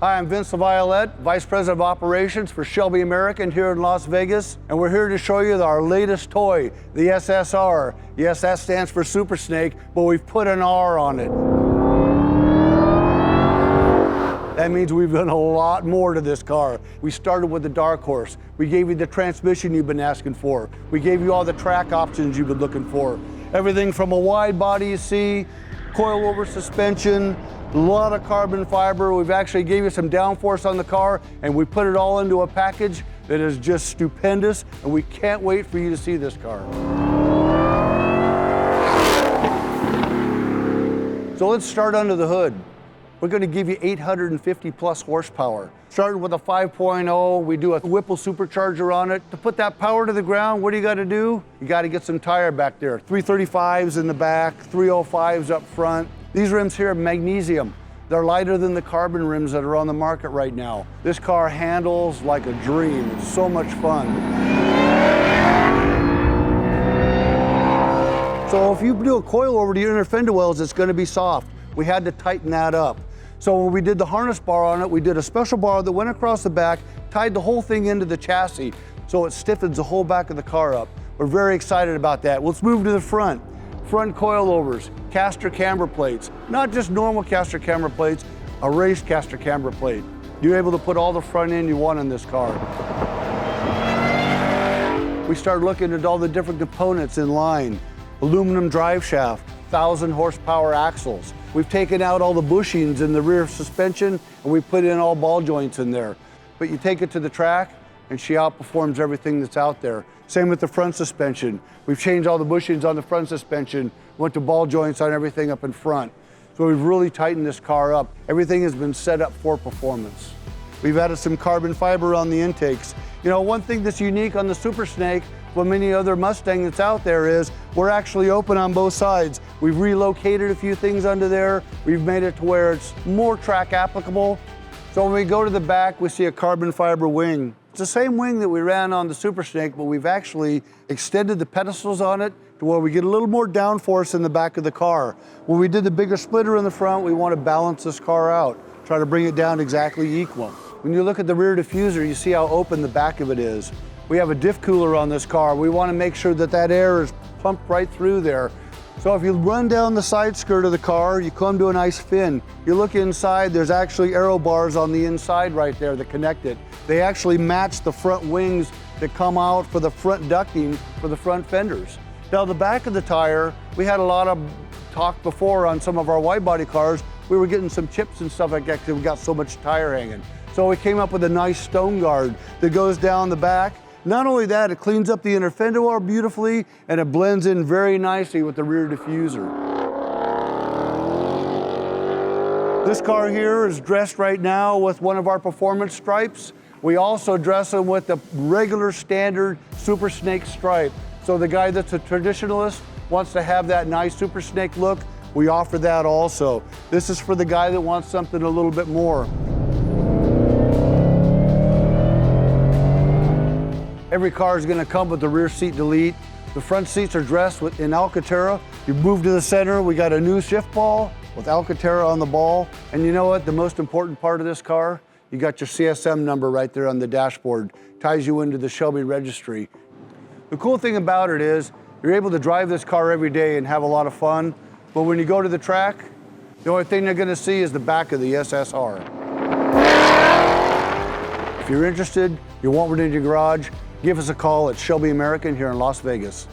Hi, I'm Vince LaViolette, Vice President of Operations for Shelby American here in Las Vegas, and we're here to show you our latest toy, the SSR. Yes, that stands for Super Snake, but we've put an R on it. That means we've done a lot more to this car. We started with the Dark Horse. We gave you the transmission you've been asking for. We gave you all the track options you've been looking for. Everything from a wide body, you see, coil-over suspension, a lot of carbon fiber. We've actually gave you some downforce on the car, and we put it all into a package that is just stupendous, and we can't wait for you to see this car. So let's start under the hood. We're going to give you 850 plus horsepower. Starting with a 5.0, we do a Whipple supercharger on it. To put that power to the ground, what do you got to do? You got to get some tire back there. 335s in the back, 305s up front. These rims here are magnesium. They're lighter than the carbon rims that are on the market right now. This car handles like a dream. It's so much fun. So if you do a coil over to your inner fender wells, it's going to be soft. We had to tighten that up. So when we did the harness bar on it, we did a special bar that went across the back, tied the whole thing into the chassis, so it stiffens the whole back of the car up. We're very excited about that. Let's move to the front. Front coilovers, caster camber plates, not just normal caster camber plates, a raised caster camber plate. You're able to put all the front end you want in this car. We started looking at all the different components in line. Aluminum drive shaft, 1,000 horsepower axles. We've taken out all the bushings in the rear suspension, and we put in all ball joints in there. But you take it to the track, and she outperforms everything that's out there. Same with the front suspension. We've changed all the bushings on the front suspension, went to ball joints on everything up in front. So we've really tightened this car up. Everything has been set up for performance. We've added some carbon fiber on the intakes. You know, one thing that's unique on the Super Snake from many other Mustang that's out there is we're actually open on both sides. We've relocated a few things under there. We've made it to where it's more track applicable. So when we go to the back, we see a carbon fiber wing. It's the same wing that we ran on the Super Snake, but we've actually extended the pedestals on it to where we get a little more downforce in the back of the car. When we did the bigger splitter in the front, we want to balance this car out, try to bring it down exactly equal. When you look at the rear diffuser, you see how open the back of it is. We have a diff cooler on this car. We want to make sure that that air is pumped right through there. So if you run down the side skirt of the car, you come to a nice fin. You look inside, there's actually aero bars on the inside right there that connect it. They actually match the front wings that come out for the front ducting for the front fenders. Now the back of the tire, we had a lot of talk before on some of our wide body cars. We were getting some chips and stuff like that because we got so much tire hanging. So we came up with a nice stone guard that goes down the back. Not only that, it cleans up the inner fender well beautifully, and it blends in very nicely with the rear diffuser. This car here is dressed right now with one of our performance stripes. We also dress them with the regular standard Super Snake stripe. So the guy that's a traditionalist wants to have that nice Super Snake look, we offer that also. This is for the guy that wants something a little bit more. Every car is going to come with the rear seat delete. The front seats are dressed in Alcantara. You move to the center, we got a new shift ball with Alcantara on the ball. And you know what, the most important part of this car? You got your CSM number right there on the dashboard. Ties you into the Shelby registry. The cool thing about it is you're able to drive this car every day and have a lot of fun. But when you go to the track, the only thing they're going to see is the back of the SSR. If you're interested, you want one in your garage, give us a call at Shelby American here in Las Vegas.